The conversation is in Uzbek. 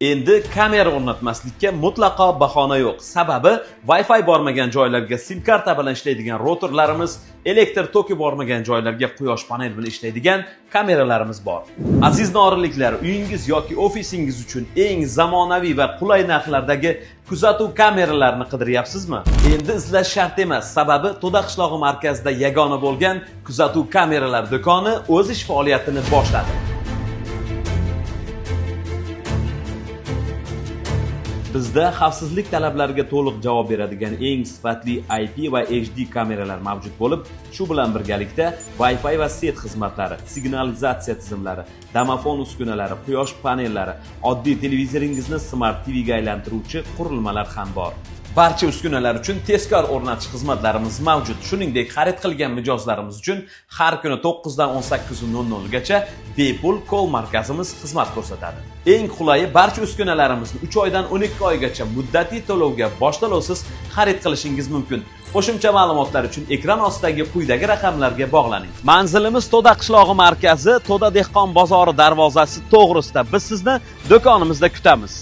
Endi kamera o'rnatmaslikka mutlaqo bahona yo'q. Sababi Wi-Fi bormagan joylarga sim karta bilan ishlaydigan rotorlarimiz, elektr toki bormagan joylarga quyosh panel bilan ishlaydigan kameralarimiz bor. Aziz norinliklar, uyingiz yoki ofisingiz uchun eng zamonaviy va qulay narxlardagi kuzatuv kameralarini qidiryapsizmi? Endi izlash shart emas, sababi To'da qishlog'i markazida yagona bo'lgan kuzatuv kameralar do'koni o'z ish faoliyatini boshladi. Bizda xavfsizlik talablariga to'liq javob beradigan eng sifatli IP va HD kameralar mavjud bo'lib, shu bilan birgalikda Wi-Fi va set xizmatlari, signalizatsiya tizimlari, domofon uskunalari, quyosh panellari, oddiy televizoringizni Smart TV ga aylantiruvchi qurilmalar ham bor. Barcha uskunalar uchun tezkor o'rnatish xizmatlarimiz mavjud. Shuningdek, xarid qilgan mijozlarimiz uchun har kuni 9 dan 18:00 gacha bepul kol markazimiz xizmat ko'rsatadi. Eng qulayi barcha uskunalarimizni 3 oydan 12 oygacha muddatiy to'lovga boshto'lovsiz xarid qilishingiz mumkin. Qo'shimcha ma'lumotlar uchun ekran ostidagi quyidagi raqamlarga bog'laning. Manzilimiz To'da qishlog'i markazi, To'da dehqon bozori darvozasi to'g'risida. Biz sizni do'konimizda kutamiz.